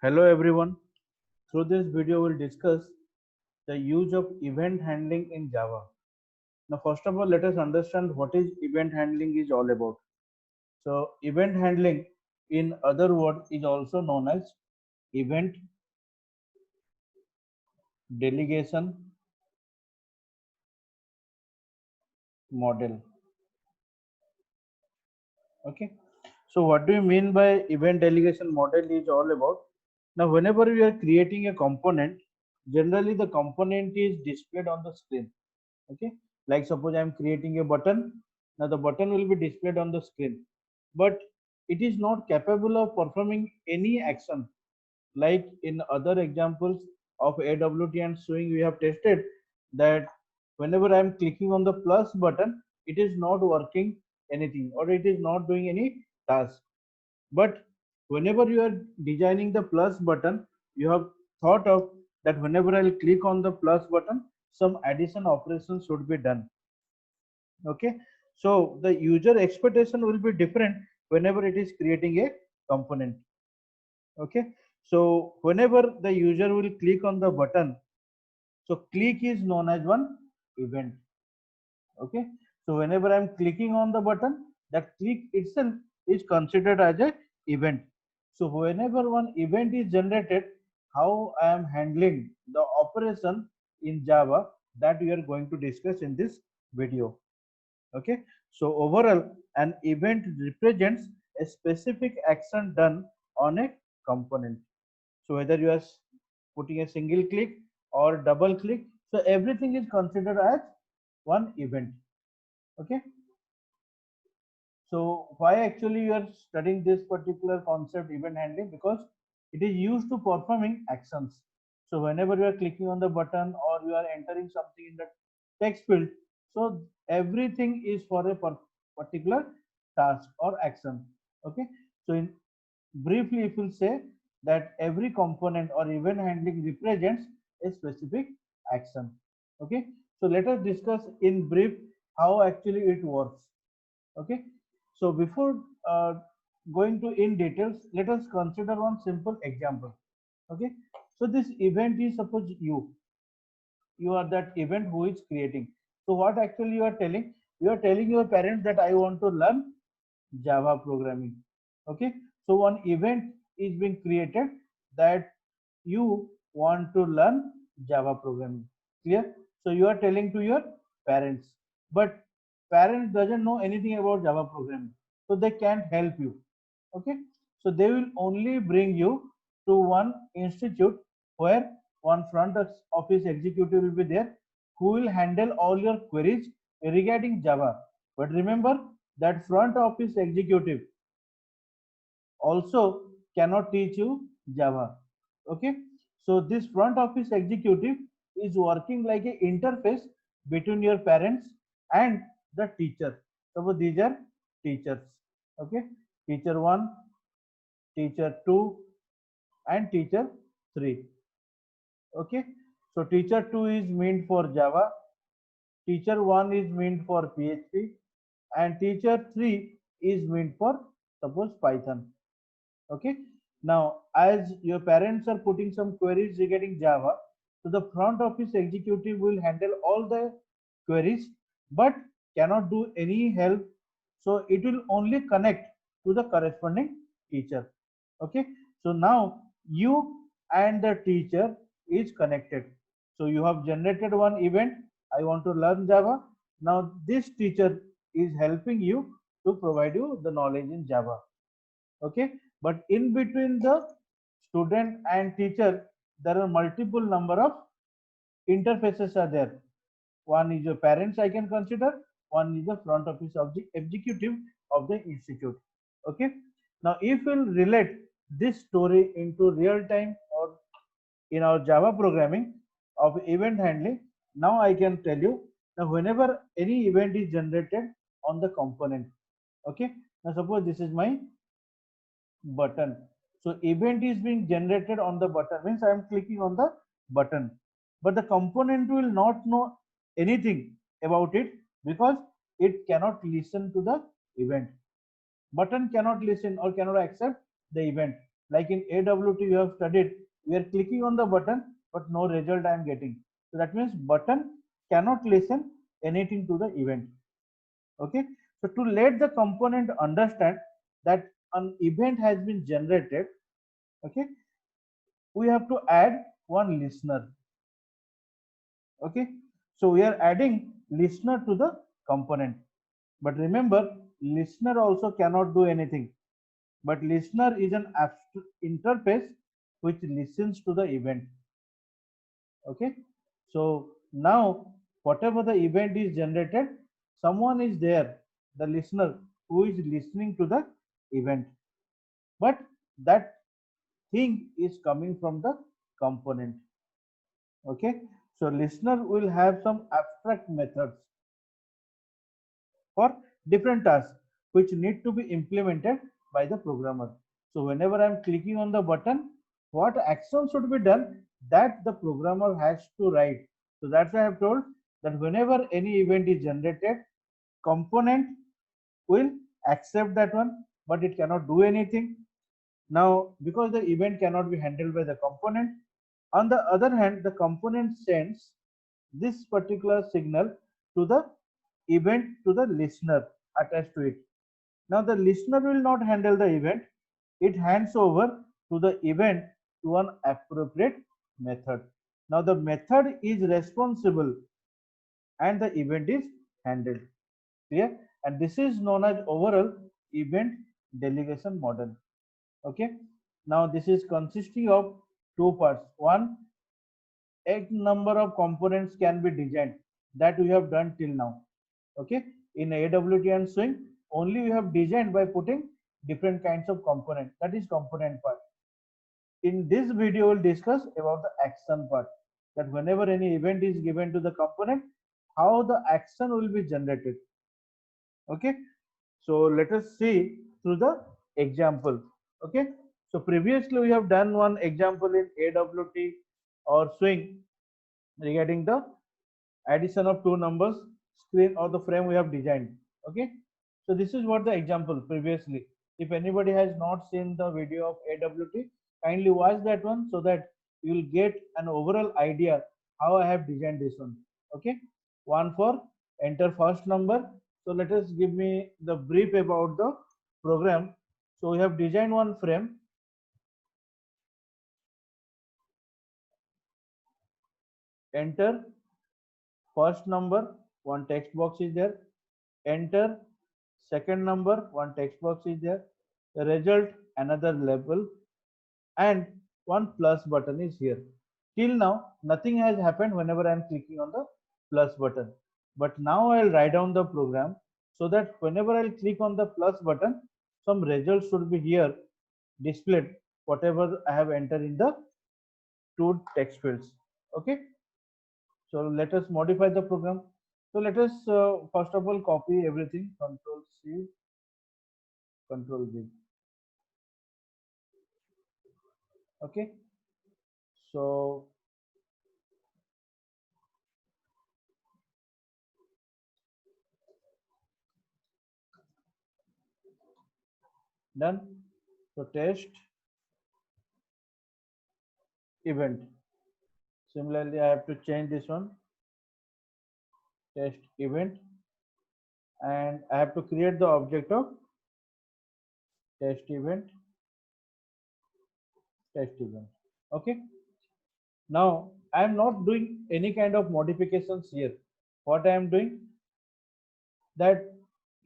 Hello everyone. Through this video we'll discuss the use of event handling in Java. Now first of all let us understand what is event handling is all about. So event handling in other words is also known as event delegation model. Okay. So what do you mean by event delegation model is all about? Now whenever we are creating a component, generally the component is displayed on the screen. Okay, like suppose I am creating a button. Now the button will be displayed on the screen, but it is not capable of performing any action. Like in other examples of AWT and swing, we have tested that whenever I am clicking on the plus button, it is not working anything or it is not doing any task. But whenever you are designing the plus button, you have thought of that whenever I'll click on the plus button, some addition operation should be done. Okay, so the user expectation will be different whenever it is creating a component. Okay, so whenever the user will click on the button, so click is known as one event. Okay, so whenever I'm clicking on the button, that click itself is considered as a event. So whenever one event is generated, how I am handling the operation in Java, that we are going to discuss in this video. Okay, so overall an event represents a specific action done on a component. So whether you are putting a single click or double click, so everything is considered as one event. Okay, so why actually you are studying this particular concept event handling? Because it is used to performing actions. So whenever you are clicking on the button or you are entering something in the text field, so everything is for a particular task or action. Okay, so in briefly if you say that every component or event handling represents a specific action. Okay, so let us discuss in brief how actually it works. Okay, so before going to in details, let us consider one simple example. Okay, so this event is, suppose you are that event who is creating. So what actually you are telling? You are telling your parents that I want to learn Java programming. Okay, so one event is being created that you want to learn Java programming. Clear? So you are telling to your parents, but parents doesn't know anything about Java programming, so they can't help you. Okay, so they will only bring you to one institute where one front office executive will be there who will handle all your queries regarding Java. But remember that front office executive also cannot teach you Java. Okay, so this front office executive is working like an interface between your parents and the teacher. So these are teachers. Okay, teacher 1, teacher 2 and teacher 3. Okay, so teacher 2 is meant for Java, teacher 1 is meant for PHP, and teacher 3 is meant for suppose Python. Okay, now as your parents are putting some queries regarding Java, so the front office executive will handle all the queries but cannot do any help. So it will only connect to the corresponding teacher. Okay, so now you and the teacher is connected. So you have generated one event, I want to learn Java. Now this teacher is helping you to provide you the knowledge in Java. Okay, but in between the student and teacher there are multiple number of interfaces are there. One is your parents, I can consider. One is the front office of the executive of the institute. Okay, now if we'll relate this story into real time or in our Java programming of event handling, now I can tell you. Now whenever any event is generated on the component, okay, now suppose this is my button. So event is being generated on the button, means I am clicking on the button, but the component will not know anything about it because it cannot listen to the event. Button cannot listen or cannot accept the event. Like in AWT you have studied, we are clicking on the button but no result I am getting. So that means button cannot listen anything to the event. Okay, so to let the component understand that an event has been generated, okay, we have to add one listener. Okay, so we are adding listener to the component, but remember listener also cannot do anything, but listener is an interface which listens to the event. Okay, so now whatever the event is generated, someone is there, the listener, who is listening to the event, but that thing is coming from the component. Okay, so listener will have some abstract methods for different tasks which need to be implemented by the programmer. So whenever I'm clicking on the button, what action should be done, that the programmer has to write. So that's why I have told that whenever any event is generated, component will accept that one, but it cannot do anything. Now, because the event cannot be handled by the component, on the other hand, the component sends this particular signal to the event to the listener attached to it. Now, the listener will not handle the event, it hands over to the event to an appropriate method. Now, the method is responsible and the event is handled. Clear? And this is known as overall event delegation model. Okay, now this is consisting of two parts. One, a number of components can be designed, that we have done till now. Okay, in AWT and Swing only we have designed by putting different kinds of component, that is component part. In this video we'll discuss about the action part, that whenever any event is given to the component, how the action will be generated. Okay, so let us see through the example. Okay, so previously we have done one example in AWT or Swing regarding the addition of two numbers, screen or the frame we have designed. Okay, so this is what the example previously. If anybody has not seen the video of AWT, kindly watch that one so that you will get an overall idea how I have designed this one. Okay, one for enter first number. So let us give me the brief about the program. So we have designed one frame, enter first number, one text box is there, enter second number, one text box is there, the result another label, and one plus button is here. Till now nothing has happened whenever I am clicking on the plus button, but now I'll write down the program so that whenever I'll click on the plus button, some results should be here displayed, whatever I have entered in the two text fields. Okay, so let us modify the program. So let us first of all copy everything, Control C, Control V. Okay, so done. So test event. Similarly, I have to change this one, test event, and I have to create the object of test event, test event. Okay. Now I am not doing any kind of modifications here. What I am doing, that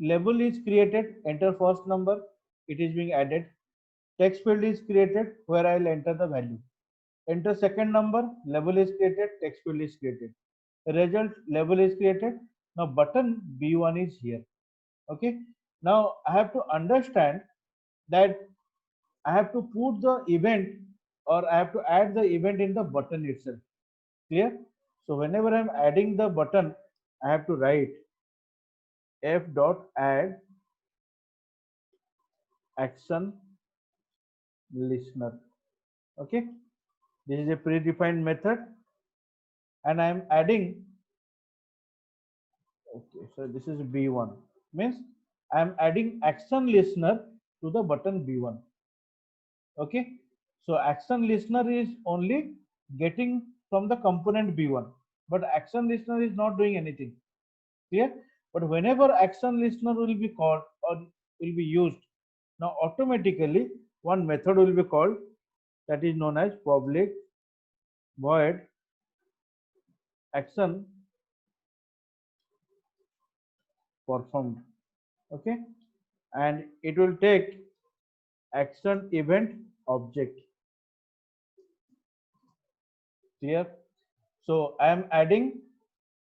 label is created, enter first number, it is being added. Text field is created where I will enter the value. Enter second number, label is created, text field is created. Result label is created. Now button B1 is here. Okay. Now I have to understand that I have to put the event, or I have to add the event in the button itself. Clear? So whenever I'm adding the button, I have to write f dot add action listener. Okay. This is a predefined method, and I am adding. Okay, so this is B1, means I am adding action listener to the button B1. Okay, so action listener is only getting from the component b1, but action listener is not doing anything. Clear? But whenever action listener will be called or will be used, now automatically one method will be called, that is known as public void action performed. Okay, and it will take action event object. Clear? So I am adding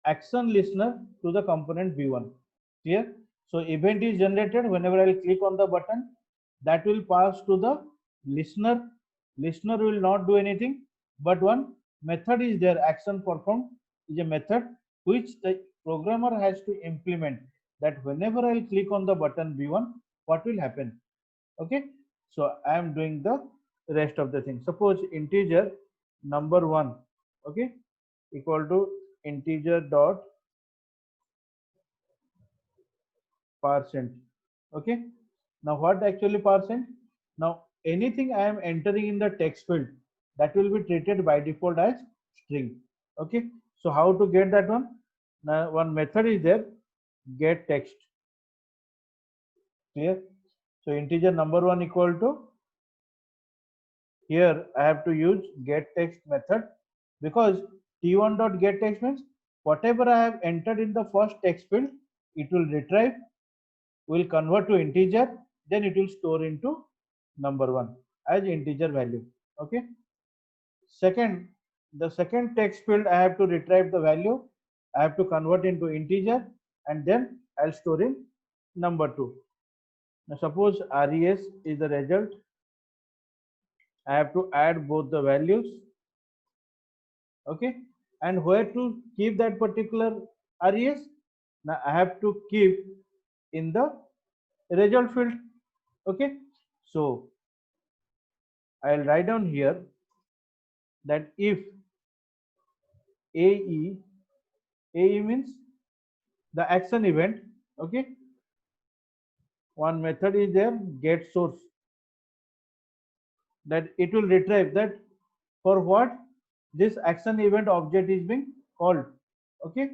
action listener to the component b1. Clear? So event is generated whenever I will click on the button, that will pass to the listener. Listener will not do anything, but one method is there, action performed is a method which the programmer has to implement, that whenever I will click on the button b1, what will happen. Okay, so I am doing the rest of the thing. Suppose integer number 1, okay, equal to integer dot percent. Okay, now what actually percent? Now anything I am entering in the text field, that will be treated by default as string. Okay, so how to get that one? Now one method is there, get text. Clear? So integer number 1 equal to, here I have to use get text method, because t1 dot get text means whatever I have entered in the first text field, it will retrieve, will convert to integer, then it will store into number 1 as integer value. Okay, second, the second text field I have to retrieve the value, I have to convert into integer, and then I'll store in number 2. Now suppose res is the result, I have to add both the values. Okay, and where to keep that particular res? Now I have to keep in the result field. Okay, so I'll write down here that if ae, ae means the action event. Okay, one method is there, get source, that it will retrieve that for what this action event object is being called. Okay,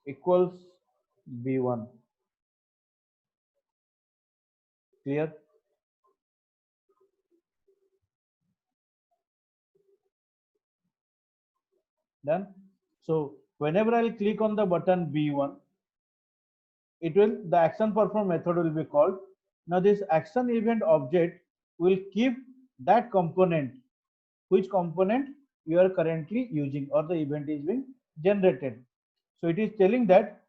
equals b1. Clear? Done. So whenever I'll click on the button b1, it will, the action perform method will be called. Now this action event object will keep that component, which component you are currently using or the event is being generated. So it is telling that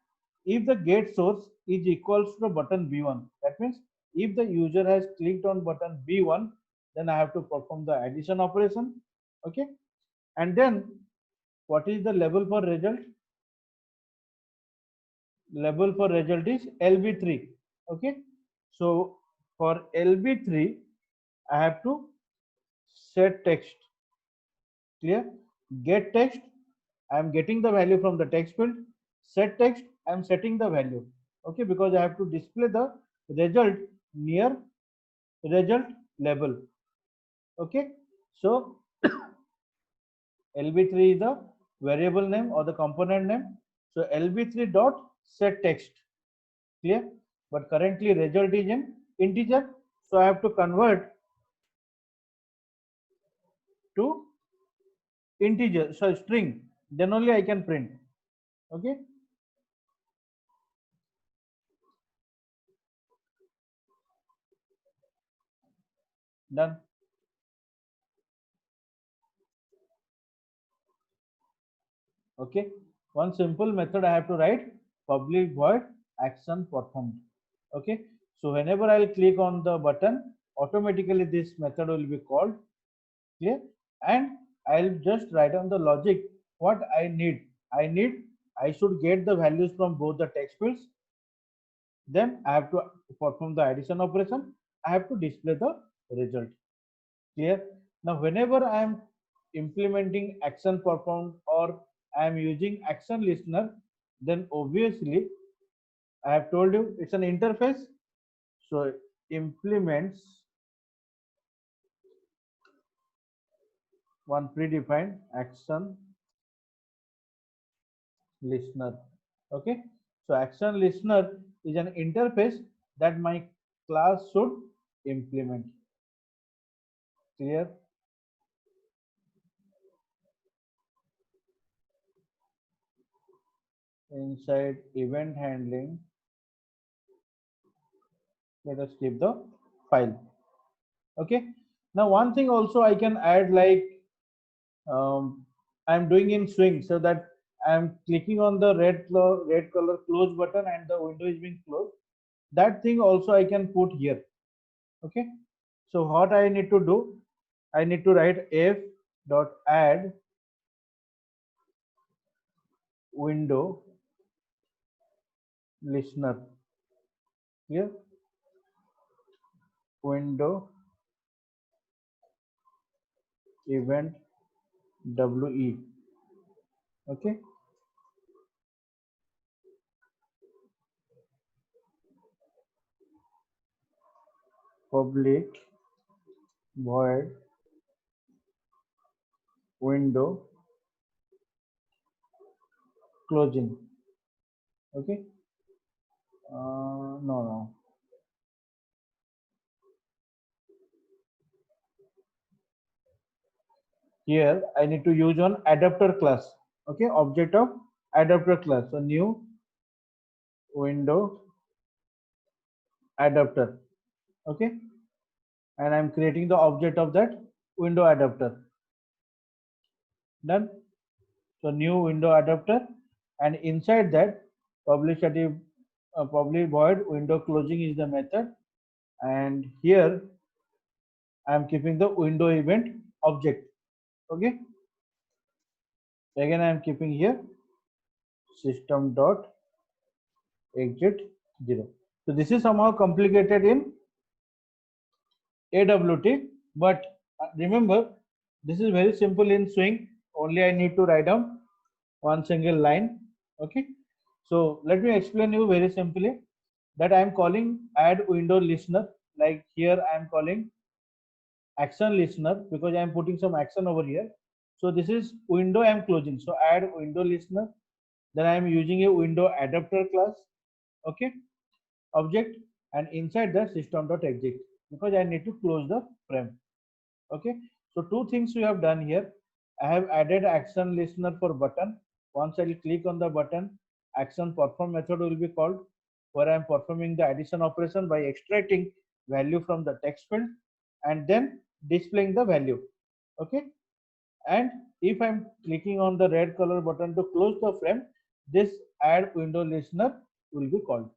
if the get source is equals to the button b1, that means if the user has clicked on button b1, then I have to perform the addition operation. Okay, and then what is the label for result? Label for result is lb3. Okay, so for lb3 I have to set text. Clear? Get text, I am getting the value from the text field. Set text, I am setting the value. Okay, because I have to display the result near result label. Okay, so lb3 is the variable name or the component name, so lb3 dot set text. Clear? But currently result is in integer, so I have to convert to integer, so string, then only I can print. Okay, done. Okay, one simple method I have to write, public void action performed. Okay, so whenever I'll click on the button, automatically this method will be called. Clear? And I'll just write down the logic what I need. I should get the values from both the text fields, then I have to perform the addition operation, I have to display the result. Clear? Now whenever I am implementing action performed or I am using action listener, then obviously I have told you it's an interface, so implements one predefined action listener. Okay, so action listener is an interface that my class should implement. Clear? Inside event handling, let us keep the file. Okay, now one thing also I can add, like I'm doing in swing, so that I'm clicking on the red color close button and the window is being closed. That thing also I can put here. Okay, so what I need to do, I need to write f dot add window listener here, window event we. Okay, public void window closing. Okay, no, here I need to use on adapter class. Okay, object of adapter class. So new window adapter. Okay, and I'm creating the object of that window adapter. Done. So new window adapter, and inside that public void window closing is the method, and here I am keeping the window event object. Okay, again I am keeping here system dot exit 0. So this is somehow complicated in AWT, but remember this is very simple in Swing. Only I need to write down one single line. Okay, so let me explain you very simply that I am calling add window listener. Like here I am calling action listener because I am putting some action over here. So this is window I am closing. So add window listener. Then I am using a window adapter class. Okay, object, and inside the system.exit because I need to close the frame. Okay, so two things we have done here. I have added action listener for button. Once I will click on the button, action perform method will be called, where I am performing the addition operation by extracting value from the text field and then displaying the value. Okay, and if I'm clicking on the red color button to close the frame, this add window listener will be called.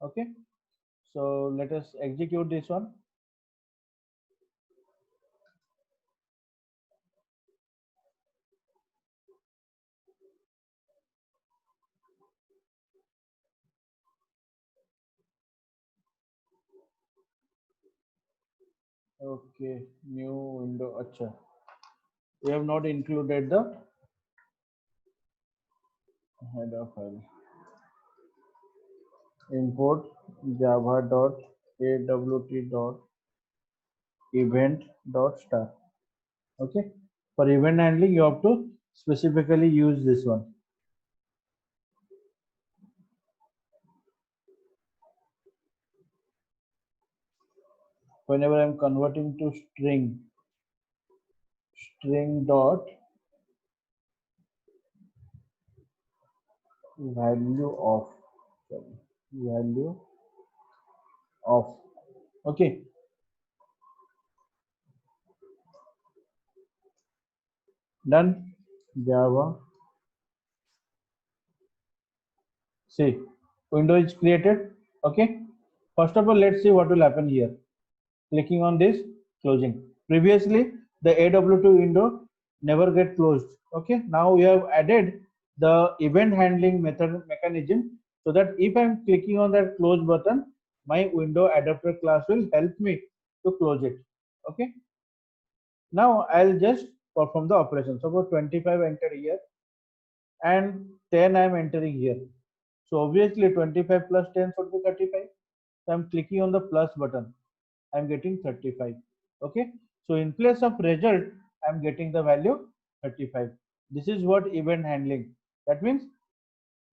Okay, so let us execute this one. Okay, new window. Acha, we have not included the header file. Import java.awt.event.star. Okay, for event handling you have to specifically use this one. Whenever I'm converting to string dot value of, value of. Okay, done. Java. See, window is created. Okay, first of all, let's see what will happen here. Clicking on this, closing. Previously, the AW2 window never get closed. Okay, now we have added the event handling method mechanism so that if I'm clicking on that close button, my window adapter class will help me to close it. Okay, now I'll just perform the operation. Suppose 25 enter here and 10 I'm entering here. So obviously 25 plus 10 should be 35. So I'm clicking on the plus button. I'm getting 35. Okay, so in place of result I'm getting the value 35. This is what event handling. That means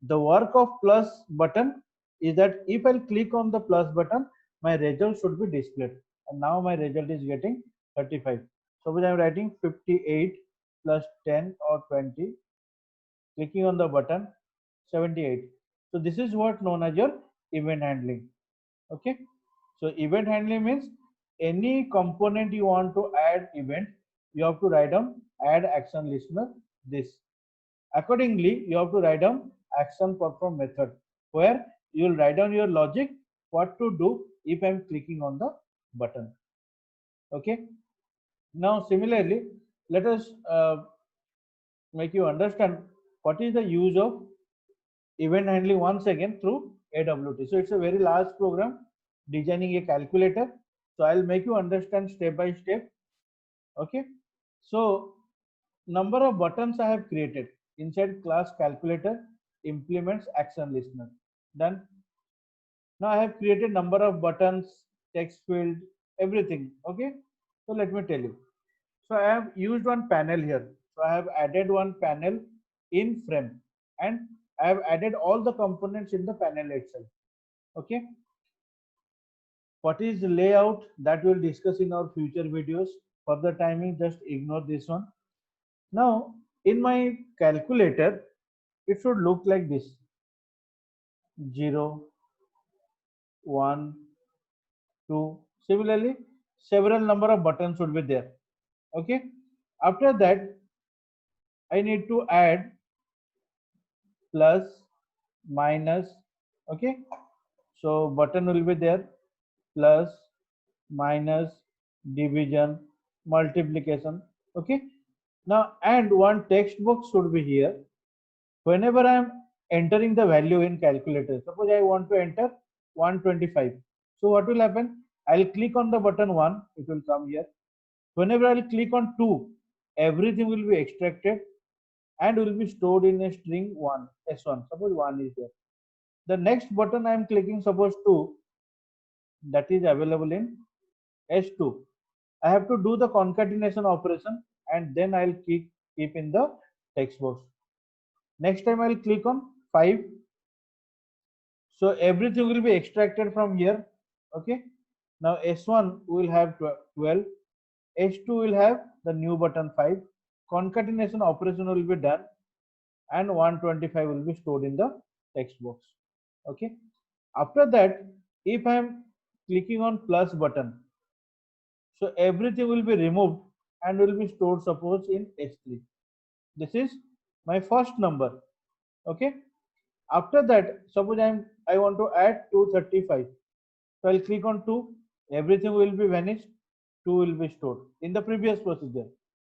the work of plus button is that if I click on the plus button, my result should be displayed. And now my result is getting 35. Suppose I am writing 58 plus 10 or 20, clicking on the button 78. So this is what known as your event handling. Okay. So event handling means any component you want to add event, you have to write down add action listener this. Accordingly, you have to write down action perform method where you will write down your logic what to do if I am clicking on the button. Okay. Now similarly, let us make you understand what is the use of event handling once again through AWT. So it's a very large program designing a calculator. So I'll make you understand step by step. Okay. So number of buttons I have created inside class calculator implements action listener. Done. Now I have created number of buttons, text field, everything. Okay. So let me tell you. So I have used one panel here. So I have added one panel in frame and I have added all the components in the panel itself. Okay. What is the layout that we'll discuss in our future videos. For the timing, just ignore this one. Now in my calculator, it should look like this: 0, 1, 2. Similarly, several number of buttons should be there. Okay. After that, I need to add plus, minus. Okay. So button will be there, plus, minus, division, multiplication. Okay. Now and one text box should be here. Whenever I am entering the value in calculator, suppose I want to enter 125. So what will happen? I'll click on the button 1, it will come here. Whenever I'll click on 2, everything will be extracted and will be stored in a string 1, S1. Suppose 1 is there. The next button I am clicking, suppose 2, that is available in S2. I have to do the concatenation operation and then I'll keep in the text box. Next time I'll click on 5. So everything will be extracted from here. Okay. Now S1 will have 12. S2 will have the new button 5. Concatenation operation will be done and 125 will be stored in the text box. Okay. After that, if I am clicking on plus button, so everything will be removed and will be stored suppose in S3. This is my first number. Okay. After that, suppose I want to add 235. So I'll click on 2. Everything will be vanished. 2 will be stored in the previous procedure.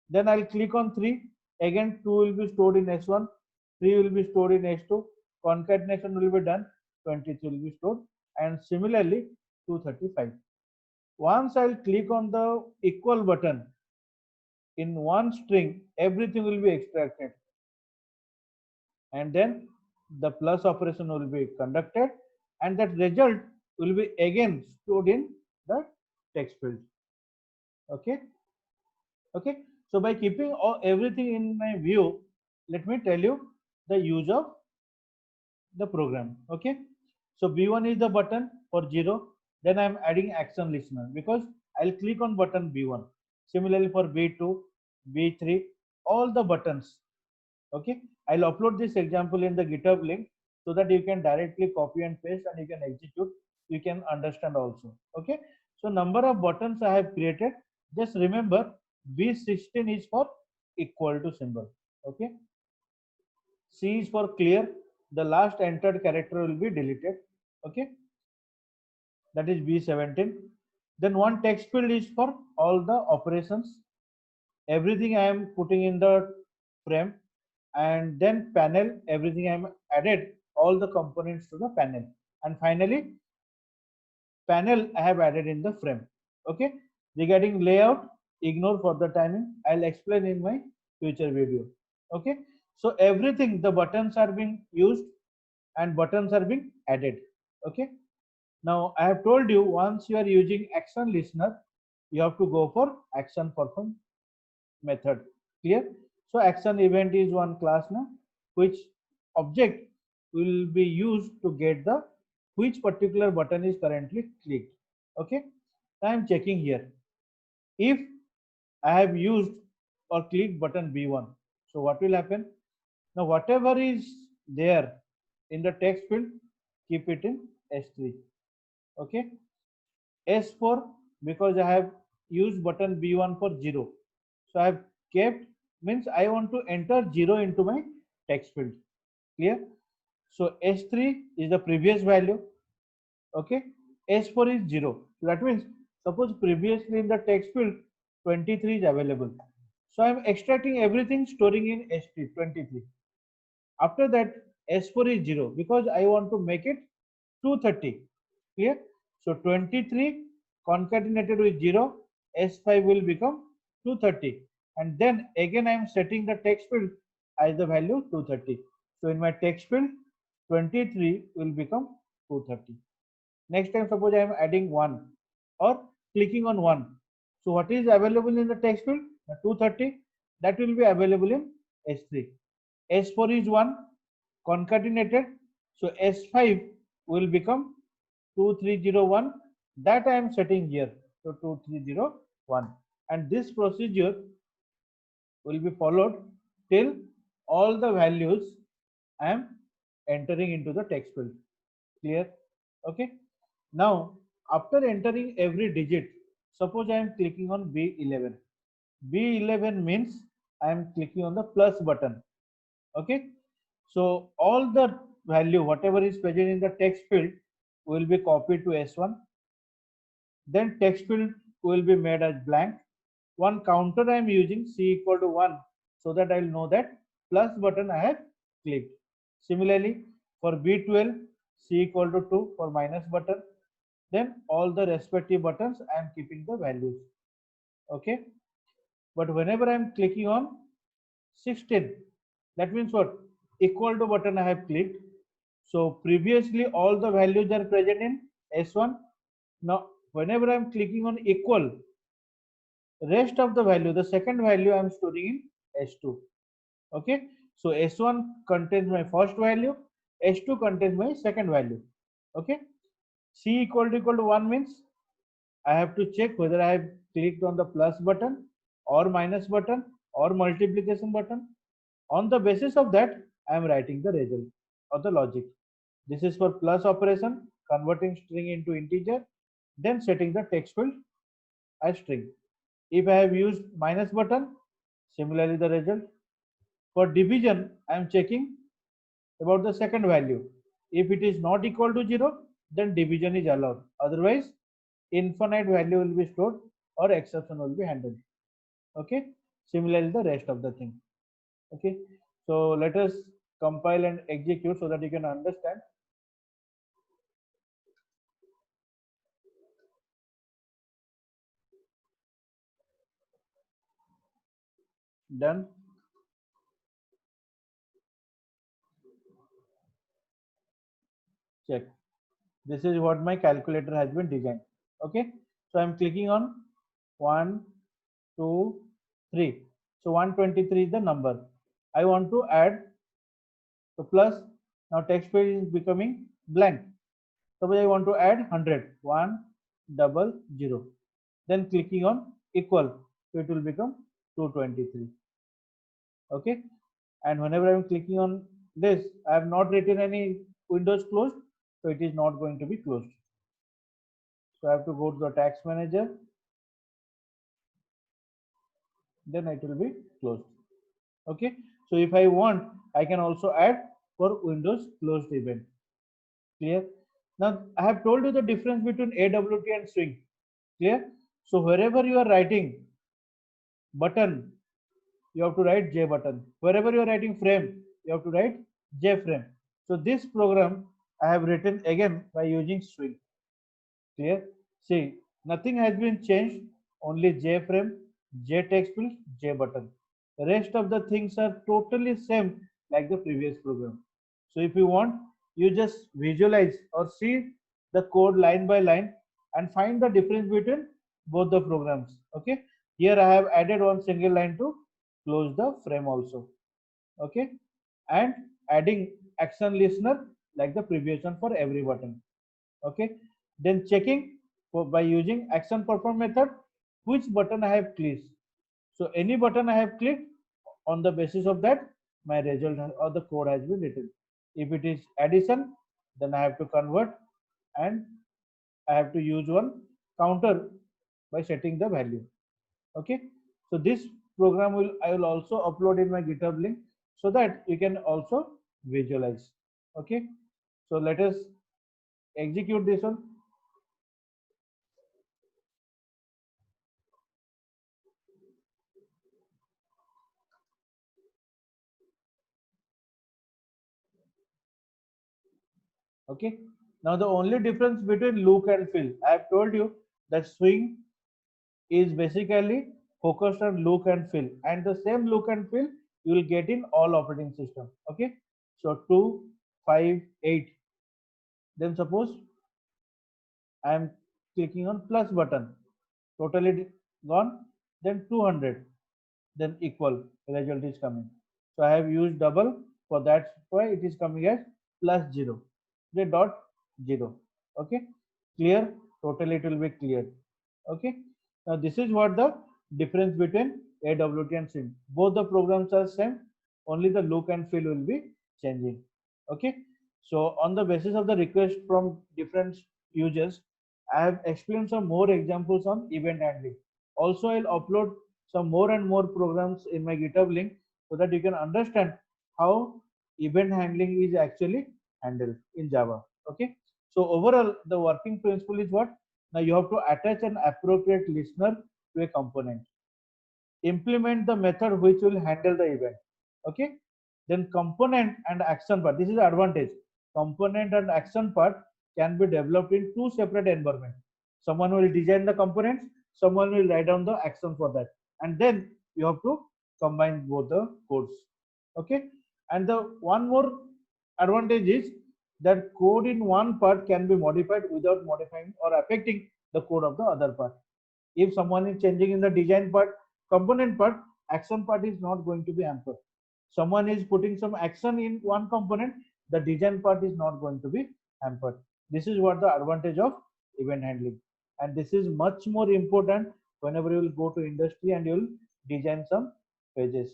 Then I'll click on 3. Again 2 will be stored in S1. 3 will be stored in S2. Concatenation will be done. 23 will be stored. And similarly 235. Once I'll click on the equal button, in one string everything will be extracted and then the plus operation will be conducted and that result will be again stored in the text field. Okay. Okay. So by keeping everything in my view, let me tell you the use of the program. Okay. So B1 is the button for 0. Then I am adding action listener because I'll click on button B1. Similarly for B2, B3, all the buttons. Okay. I'll upload this example in the GitHub link so that you can directly copy and paste and you can execute. You can understand also. Okay. So number of buttons I have created. Just remember B16 is for equal to symbol. Okay. C is for clear. The last entered character will be deleted. Okay. That is B17. Then one text field is for all the operations. Everything I am putting in the frame, and then panel, everything I am added all the components to the panel, and finally panel I have added in the frame. Okay. Regarding layout, ignore for the timing. I'll explain in my future video. Okay. So everything, the buttons are being used and buttons are being added. Okay. Now I have told you once you are using action listener, you have to go for action perform method. Clear? So action event is one class now, which object will be used to get the which particular button is currently clicked. Okay, I am checking here. If I have used or clicked button B1, so what will happen? Now whatever is there in the text field, keep it in S3. Okay, S4, because I have used button B1 for 0. So I have kept, means I want to enter 0 into my text field. Clear? So S3 is the previous value. Okay. S4 is 0. So that means suppose previously in the text field 23 is available. So I am extracting everything, storing in S3 23. After that S4 is 0 because I want to make it 230. Clear? So 23 concatenated with 0, S5 will become 230. And then again I am setting the text field as the value 230. So in my text field 23 will become 230. Next time suppose I am adding 1 or clicking on 1. So what is available in the text field? 230, that will be available in S3. S4 is 1 concatenated. So S5 will become 2301, that I am setting here. So 2301, and this procedure will be followed till all the values I am entering into the text field. Clear? Okay. Now after entering every digit, suppose I am clicking on B11. B11 means I am clicking on the plus button. Okay. So all the value whatever is present in the text field will be copied to S1. Then text field will be made as blank. One counter I am using C equal to 1, so that I will know that plus button I have clicked. Similarly for B12, C equal to 2 for minus button. Then all the respective buttons I am keeping the values. Okay. But whenever I am clicking on 16, that means what? Equal to button I have clicked. So previously all the values are present in S1. Now whenever I am clicking on equal, rest of the value, the second value I am storing in S2. Okay. So S1 contains my first value, S2 contains my second value. Okay. C equal to 1 means I have to check whether I have clicked on the plus button or minus button or multiplication button. On the basis of that, I am writing the result or the logic. This is for plus operation, converting string into integer, then setting the text field as string. If I have used minus button, similarly the result. For division, I am checking about the second value. If it is not equal to 0, then division is allowed. Otherwise, infinite value will be stored or exception will be handled. Okay. Similarly, the rest of the thing. Okay. So let us compile and execute so that you can understand. Done. Check. This is what my calculator has been designed. Okay. So I'm clicking on 1, 2, 3. So 123 is the number. I want to add the plus. Now text field is becoming blank. Suppose I want to add 100. 100. Then clicking on equal. So it will become 223. Okay. And whenever I am clicking on this, I have not written any windows closed. So it is not going to be closed. So I have to go to the tax manager. Then it will be closed. Okay. So if I want, I can also add for Windows closed event. Clear? Now I have told you the difference between AWT and swing. Clear? So wherever you are writing button, you have to write J button. Wherever you are writing frame, you have to write J frame. So this program I have written again by using swing. Clear? See, nothing has been changed, only J frame, J text field, J button. The rest of the things are totally same like the previous program. So if you want, you just visualize or see the code line by line and find the difference between both the programs. Okay. Here I have added one single line to close the frame also. Okay, and adding action listener like the previous one for every button. Okay, then checking by using action perform method which button I have clicked. So any button I have clicked, on the basis of that my result or the code has been written. If it is addition, then I have to convert, and I have to use one counter by setting the value. Okay, so this program will I will also upload in my GitHub link so that you can also visualize. Okay, so let us execute this one. Okay, now the only difference between look and feel, I have told you that swing is basically focused on look and feel, and the same look and feel you will get in all operating system. Okay, so 2 5 8, then suppose I am clicking on plus button, totally gone, then 200, then equal result is coming. So I have used double, for that's why it is coming as plus 0, the dot 0. Okay, clear, totally it will be clear. Okay, now this is what the difference between AWT and Sim. Both the programs are same, only the look and feel will be changing. Okay, so on the basis of the request from different users, I have explained some more examples on event handling. Also, I'll upload some more and more programs in my GitHub link so that you can understand how event handling is actually handled in Java. Okay, so overall, the working principle is what? Now you have to attach an appropriate listener to a component. Implement the method which will handle the event. Okay, then component and action part, this is the advantage. Component and action part can be developed in two separate environments. Someone will design the components, someone will write down the action for that, and then you have to combine both the codes. Okay, and the one more advantage is that code in one part can be modified without modifying or affecting the code of the other part. If someone is changing in the design part, component part, action part is not going to be hampered. Someone is putting some action in one component, the design part is not going to be hampered. This is what the advantage of event handling, and this is much more important whenever you will go to industry and you will design some pages.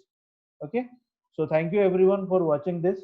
Okay, so thank you everyone for watching this.